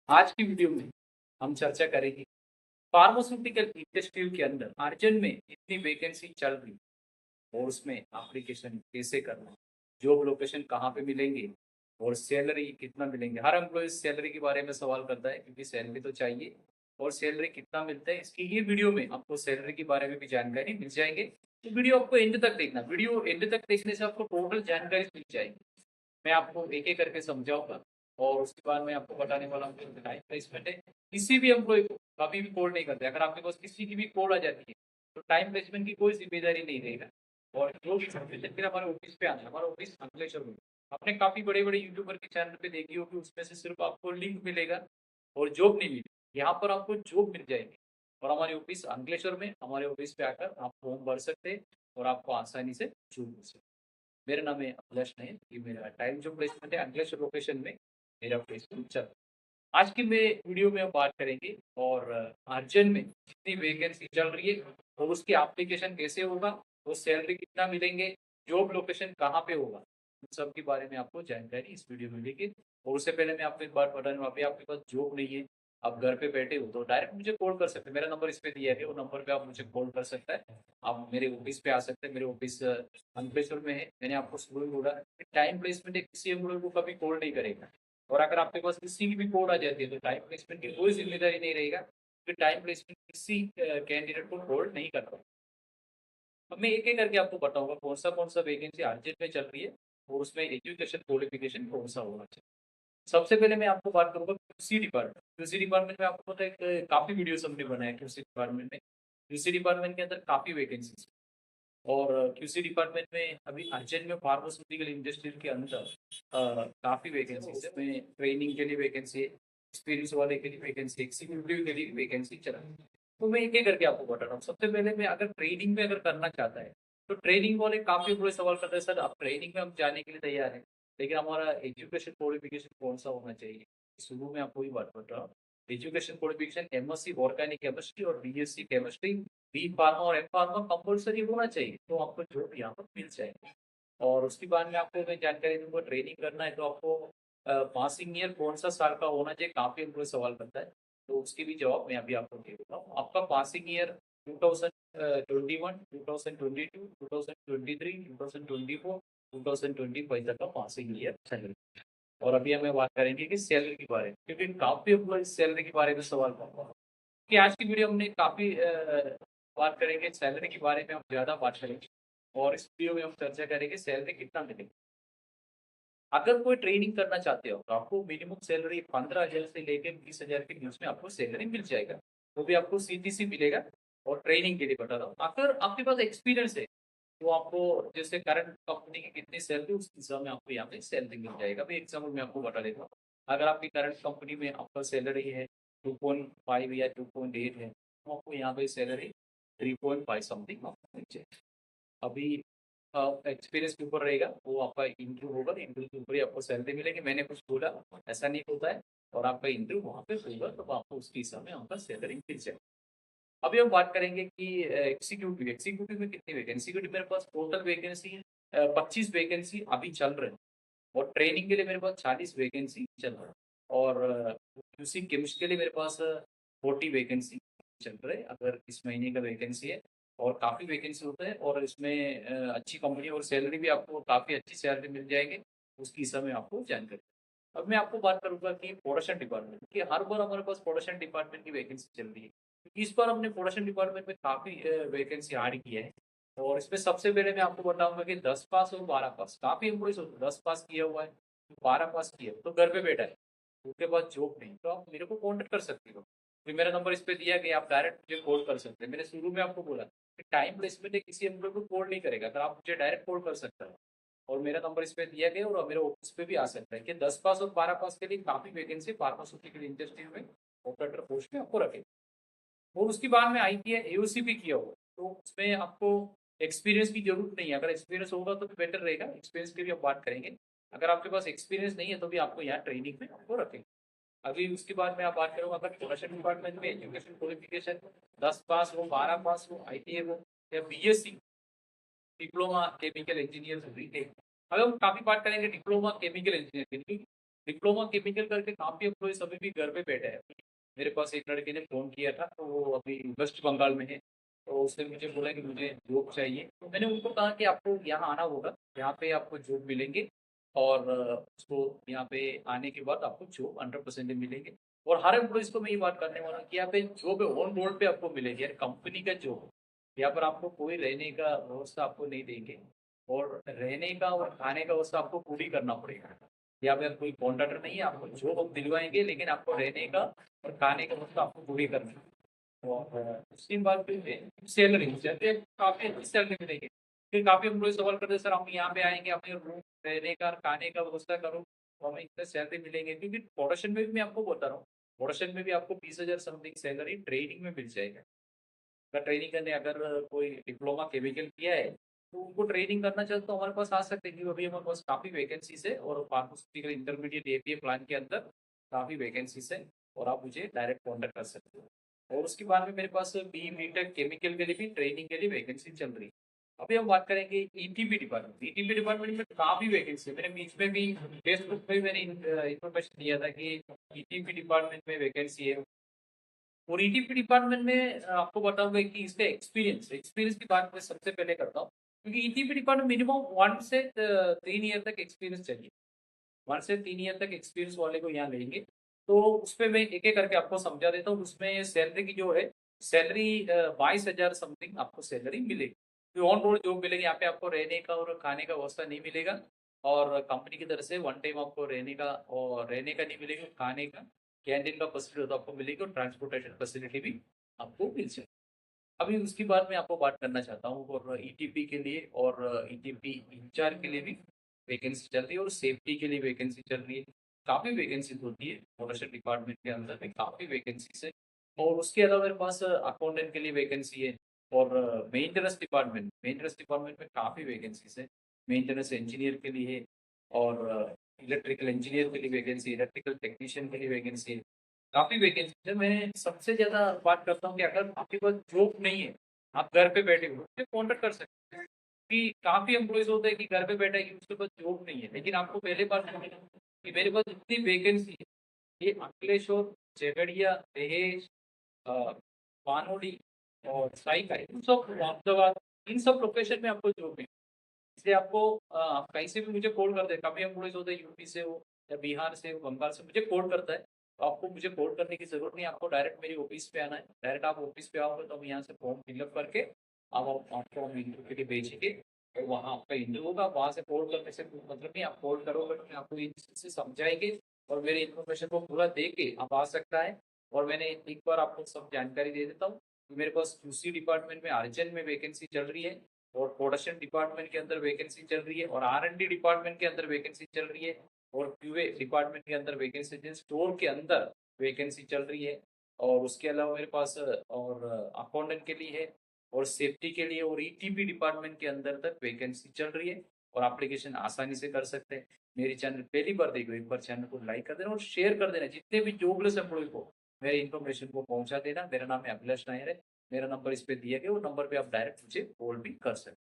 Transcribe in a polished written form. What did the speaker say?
आज की वीडियो में हम चर्चा करेंगे फार्मास्यूटिकल इंडस्ट्री के अंदर अर्जेंट में इतनी वैकेंसी चल रही है और उसमें एप्लीकेशन कैसे करना है, जॉब लोकेशन कहाँ पे मिलेंगे और सैलरी कितना मिलेंगे। हर एम्प्लॉय सैलरी के बारे में सवाल करता है क्योंकि सैलरी तो चाहिए और सैलरी कितना मिलता है इसकी ये वीडियो में आपको सैलरी के बारे में भी जानकारी मिल जाएंगे। तो वीडियो आपको एंड तक देखना, वीडियो एंड तक देखने से आपको टोटल जानकारी मिल जाएगी। मैं आपको एक-एक करके समझाऊँगा और उसके बाद मैं आपको बताने वाला हूँ कि टाइम प्लेसमेंट है। किसी भी एम्प्लॉयी को कभी भी कॉल नहीं करते। अगर आपके पास किसी की भी कॉल आ जाती है, तो टाइम प्लेसमेंट की कोई ज़िम्मेदारी नहीं रहेगा। और जो भी सर्विस फिर हमारे ऑफ़िस पे आना है, हमारा ऑफ़िस अंकलेश्वर में। आपने काफ़ी बड़े-बड़े यूट्यूबर के चैनल पे देखी होगी, उसमें से सिर्फ़ आपको लिंक मिलेगा और जॉब नहीं मिलेगी। यहाँ पर आपको जॉब मिल जाएगी और हमारे ऑफ़िस अंकलेश्वर में, हमारे ऑफ़िस पे आकर आप फॉर्म भर सकते हैं और आपको आसानी से जॉब मिल सकती है। मेरा नाम है अभिलाष नायक, ये मेरा टाइम जो प्लेसमेंट है अंकलेश्वर लोकेशन में मेरा प्लेसमेंट चल रहा है। आज की मैं वीडियो में हम बात करेंगे और अर्जेंट में जितनी वैकेंसी चल रही है और उसकी एप्लीकेशन कैसे होगा, वो सैलरी कितना मिलेंगे, जॉब लोकेशन कहाँ पे होगा, इन सब के बारे में आपको जानकारी इस वीडियो में मिलेगी। और उससे पहले मैं आपको एक बात बता दूँ, अभी आपके पास जॉब नहीं है, आप घर पे बैठे हो तो डायरेक्ट मुझे कॉल कर सकते हैं। मेरा नंबर इस पे दिया है, वो नंबर पे आप मुझे कॉल कर सकते हैं। आप मेरे ऑफिस पे आ सकते हैं, मेरे ऑफिस अंकलेश्वर में है। मैंने आपको सुबह ही बोला कि टाइम प्लेसमेंट किसी एम्प्लॉय को कभी कॉल नहीं करेगा और अगर आपके पास किसी की भी कॉल आ जाती है तो टाइम प्लेसमेंट की कोई जिम्मेदारी नहीं रहेगा कि टाइम प्लेसमेंट किसी कैंडिडेट को कॉल नहीं कर रहा। अब मैं एक एक करके आपको बताऊंगा कौन सा वैकेंसी अर्जेंट में चल रही है और उसमें एजुकेशन क्वालिफिकेशन कौन सा होना चाहिए। सबसे पहले मैं आपको बात करूंगा क्यूसी डिपार्टमेंट। क्यूसी डिपार्टमेंट में आपको पता है काफी वीडियोस हमने बनाए क्यूसी डिपार्टमेंट में। क्यूसी डिपार्टमेंट के अंदर काफी वैकेंसीज और क्यूसी डिपार्टमेंट में अभी अर्जेंट में फार्मास्यूटिकल इंडस्ट्री के अंदर काफ़ी वैकेंसीज है। इसमें ट्रेनिंग के लिए वैकेंसी है, एक्सपीरियंस वाले के लिए वैकेंसी है, एग्जीक्यूटिव के लिए वैकेंसी चला है। तो मैं एक-एक करके आपको बता रहा हूँ। सबसे पहले मैं अगर ट्रेनिंग में अगर करना चाहता है, तो ट्रेनिंग वाले काफ़ी बड़े सवाल करते हैं, सर आप ट्रेनिंग में हम जाने के लिए तैयार हैं, लेकिन हमारा एजुकेशन क्वालिफिकेशन कौन-सा होना चाहिए? शुरू में आपको ये बात बता रहा हूँ। Education qualification MSc organic chemistry और बीएससी केमिस्ट्री, बी फार्मा और एम फार्मा कंपल्सरी होना चाहिए, तो आपको जॉब यहाँ पर मिल जाएगी। और उसके बाद में आपको मैं जानकारी दूँगा, ट्रेनिंग करना है तो आपको पासिंग ईयर कौन-सा साल का होना चाहिए, काफ़ी कोई सवाल करता है, तो उसके भी जवाब मैं अभी आपको दे देता हूँ। आपका पासिंग ईयर 2021, 2022, 2023, 2024, 2025 तक का पासिंग ईयर चलेगा। और अभी हमें बात करेंगे कि सैलरी के बारे में, क्योंकि काफ़ी एम्प्लॉइज़ सैलरी के बारे में सवाल करते हैं। कि आज की वीडियो हमने काफ़ी बात करेंगे सैलरी के बारे में, हम ज़्यादा बात करेंगे और इस वीडियो में हम चर्चा करेंगे सैलरी कितना मिलेगी। अगर कोई ट्रेनिंग करना चाहते हो तो आपको मिनिमम सैलरी 15,000 से लेके 20,000 के बीच में आपको सैलरी मिल जाएगा। वो भी आपको सीटीसी मिलेगा और ट्रेनिंग के लिए बता रहा हूँ। अगर आपके पास एक्सपीरियंस है तो आपको जैसे करंट कंपनी की कितनी सैलरी उस हिसाब में आपको यहाँ पे सैलरी मिल जाएगा। मैं एग्जाम्पल मैं आपको बता देता हूँ। अगर आपकी करंट कंपनी में आपका सैलरी है 2.5 या 2.8 है, तो आपको यहाँ पे सैलरी 3.5 समथिंग आपको मिल जाएगी। अभी एक्सपीरियंस के ऊपर रहेगा, वो आपका इंटरव्यू होगा, इंटरव्यू के ऊपर ही आपको सैलरी मिलेगी। मैंने कुछ बोला ऐसा नहीं होता है और आपका इंटरव्यू वहाँ पे होगा तो आपको उसके हिसाब में आपका सैलरी मिल जाएगा। अभी हम बात करेंगे कि एग्जीक्यूटिव एग्जीक्यूटिव में कितनी वैकेंसी, एग्जीक्यूटिव मेरे पास टोटल वैकेंसी 25 वैकेंसी अभी चल रहे हैं और ट्रेनिंग के लिए मेरे पास 40 वैकेंसी चल रहा है और यूसी केमिस्ट के लिए मेरे पास 40 वैकेंसी चल रहे हैं। अगर इस महीने का वैकेंसी है और काफ़ी वैकेंसी होता है और इसमें अच्छी कंपनी और सैलरी भी आपको काफ़ी अच्छी सैलरी मिल जाएगी, उसकी हिसाब में आपको जानकारी। अब मैं आपको बात करूँगा कि प्रोडक्शन डिपार्टमेंट कि हर बार हमारे पास प्रोडक्शन डिपार्टमेंट की वैकेंसी चल रही है। इस बार हमने प्रोडक्शन डिपार्टमेंट में काफ़ी वैकेंसी ऐड की है और इसमें सबसे पहले मैं आपको बताऊँगा कि 10 पास और 12 पास, काफ़ी एम्प्लॉइज़ होते हैं 10 पास किया हुआ है, 12 पास किया है, तो घर पे बैठा है, उनके पास जॉब नहीं, तो आप मेरे को कॉन्टैक्ट कर सकते हो। फिर मेरा नंबर इस पे दिया गया, आप डायरेक्ट मुझे कॉल कर सकते हैं। मैंने शुरू में आपको बोला कि टाइम प्लेसमेंट है, किसी एम्प्लॉय को कॉल नहीं करेगा, अगर आप मुझे डायरेक्ट कॉल कर सकते हो और मेरा नंबर इस पे दिया गया और मेरे ऑफिस पे भी आ सकता है कि 10 पास और 12 पास के लिए काफ़ी वैकेंसी फार्मास्यूटिकल इंडस्ट्री में ऑपरेटर पोस्ट में आपको रखें। और उसके बाद में आईटी है, एओसी भी किया हुआ है, तो उसमें आपको एक्सपीरियंस की ज़रूरत नहीं है। अगर एक्सपीरियंस होगा तो बेटर रहेगा, एक्सपीरियंस की भी आप बात करेंगे। अगर आपके पास एक्सपीरियंस नहीं है तो भी आपको यहाँ ट्रेनिंग में आपको रखेंगे। अभी उसके बाद में आप बात करूँगा, अगर प्रोडक्शन डिपार्टमेंट में एजुकेशन क्वालिफिकेशन 10 पास हो, 12 पास हो, आईटीआई हो या BSc diploma chemical engineer BTech. अब हम काफ़ी बात करेंगे डिप्लोमा केमिकल इंजीनियर की, डिप्लोमा केमिकल करके काफ़ी एम्प्लॉइज़ अभी भी घर पे बैठे हैं। मेरे पास एक लड़के ने फ़ोन किया था, तो वो अभी वेस्ट बंगाल में है, तो उसने मुझे बोला कि मुझे जॉब चाहिए। तो मैंने उनको कहा कि आपको यहाँ आना होगा, यहाँ पे आपको जॉब मिलेंगे और उसको यहाँ पे आने के बाद आपको जॉब 100% मिलेंगे। और हर एम्प्लॉइज़ को मैं ये बात करने वाला हूँ कि यहाँ पे जॉब है ऑन रोड पे आपको मिलेगी, यार कंपनी का जॉब है। यहाँ पर आपको कोई रहने का व्यवस्था आपको नहीं देंगे और रहने का और खाने का व्यवस्था आपको खुद ही करना पड़ेगा। यहाँ पे कोई कॉन्ट्रैक्टर नहीं है, आपको जॉब हम दिलवाएँगे लेकिन आपको रहने का और खाने का व्यवस्था आपको खुद ही करना है। और उसके बाद फिर सैलरी सैलरी काफ़ी अच्छी सैलरी मिलेगी। फिर काफ़ी एम्प्लॉई सवाल करते हैं, सर हम यहाँ पे आएँगे, हमें रूम रहने का, खाने का व्यवस्था करो, तो हमें इतने सैलरी मिलेंगे। क्योंकि प्रोडक्शन में भी मैं आपको बता रहा हूँ, प्रोडक्शन में भी आपको 20,000 समथिंग सैलरी ट्रेनिंग में मिल जाएगा। अगर ट्रेनिंग करने अगर कोई डिप्लोमा केमिकल किया है, तो उनको ट्रेनिंग करना चाहे तो हमारे पास आ सकते हैं, क्योंकि अभी हमारे पास काफ़ी वैकेंसीज़ है और फार्मास्यूटिकल इंटरमीडिएट एपीए प्लान के अंदर काफ़ी वैकेंसीज़ है और आप मुझे डायरेक्ट कॉन्टैक्ट कर सकते हो। और उसके बाद में मेरे पास बी टेक केमिकल के लिए भी ट्रेनिंग के लिए वैकेंसी चल रही है। अभी हम बात करेंगे ईटीपी डिपार्टमेंट। ईटीपी डिपार्टमेंट में काफ़ी वैकेंसी है। मैंने बीच में भी फेसबुक पे मैंने इन्फॉर्मेशन दिया था कि ईटीपी डिपार्टमेंट में वैकेंसी है। और ईटीपी डिपार्टमेंट में आपको बताऊंगा कि इसका एक्सपीरियंस एक्सपीरियंस की बात मैं सबसे पहले करता हूँ, क्योंकि ईटीपी डिपार्टमेंट मिनिमम 1 से 3 ईयर तक एक्सपीरियंस चाहिए। 1 से 3 ईयर तक एक्सपीरियंस वाले को यहाँ लेंगे। तो उसपे मैं एक एक करके आपको समझा देता हूँ। उसमें सैलरी की जो है, सैलरी 22,000 समथिंग आपको सैलरी मिलेगी। जो ऑन रोड जॉब मिलेगी, यहाँ पे आपको रहने का और खाने का व्यवस्था नहीं मिलेगा और कंपनी की तरफ से वन टाइम आपको रहने का नहीं मिलेगा, खाने का कैंटीन का फैसिलिटी तो आपको मिलेगी और ट्रांसपोर्टेशन फैसिलिटी भी आपको मिल जाएगी। अभी उसके बाद मैं आपको बात करना चाहता हूँ और ईटीपी के लिए और ईटीपी इंचार्ज के लिए भी वैकेंसी चल रही है और सेफ्टी के लिए वैकेंसी चल रही है। काफ़ी वैकेंसीज होती है प्रोडक्शन डिपार्टमेंट के अंदर में, काफ़ी वैकेंसीज है। और उसके अलावा मेरे पास अकाउंटेंट के लिए वैकेंसी है और मेंटेनेंस डिपार्टमेंट में काफ़ी वैकेंसीज है। मेंटेनेंस इंजीनियर के लिए है और इलेक्ट्रिकल इंजीनियर के लिए वैकेंसी, इलेक्ट्रिकल टेक्नीशियन के लिए वैकेंसी है। काफ़ी वैकेंसी है। मैं सबसे ज़्यादा बात करता हूँ कि अगर आपके पास जॉब नहीं है, आप घर पे बैठे हो, मुझे कॉन्टैक्ट कर सकते हैं। कि काफ़ी एम्प्लॉइज़ होते हैं कि घर पे बैठा है कि उसके पास जॉब नहीं है, लेकिन आपको पहले बात करनी है कि मेरे पास इतनी वैकेंसी है, ये अंकलेश्वर, झगड़िया, दहेज, अ, पानोली और साइका, इन सब अहमदाबाद, इन सब लोकेशन में आपको जॉब मिलेगी। इसलिए आपको कहीं से भी मुझे कॉल कर दे, काफ़ी एम्प्लॉइज़ होते हैं यूपी से हो या बिहार से हो, बंगाल से, मुझे कॉल करता है। तो आपको मुझे कॉल करने की ज़रूरत नहीं है, आपको डायरेक्ट मेरी ऑफ़िस पे आना है। डायरेक्ट आप ऑफ़िस पे आओगे तो हम यहाँ से फॉर्म फिल अप करके अब आपको हम इंटरव्यू के लिए भेजेंगे और वहाँ आपका इंटरव्यू होगा। वहाँ से कॉल करने से कोई मतलब नहीं, आप कॉल करोगे तो मैं आपको ये चीज़ें समझाएँगे और मेरे इन्फॉर्मेशन को पूरा दे के आप आ सकता है। और मैंने एक बार आपको सब जानकारी दे देता हूँ कि मेरे पास क्यूसी डिपार्टमेंट में अर्जेंट में वैकेंसी चल रही है और प्रोडक्शन डिपार्टमेंट के अंदर वैकेंसी चल रही है और आर&डी डिपार्टमेंट के अंदर वैकेंसी चल रही है और क्यूए डिपार्टमेंट के अंदर वैकेंसी, स्टोर के अंदर वैकेंसी चल रही है। और उसके अलावा मेरे पास और अकाउंटेंट के लिए है और सेफ्टी के लिए और ईटीपी डिपार्टमेंट के अंदर तक वैकेंसी चल रही है और एप्लीकेशन आसानी से कर सकते हैं। मेरी चैनल पहली बार देखो, एक बार चैनल को लाइक कर देना और शेयर कर देना जितने भी जॉबलेस एम्प्लॉय को मेरी इन्फॉर्मेशन को पहुंचा देना। मेरा नाम है अभिलाष नायर है, मेरा नंबर इस पे दिया गया, वो नंबर पे आप डायरेक्ट मुझे कॉल भी कर सकते हैं।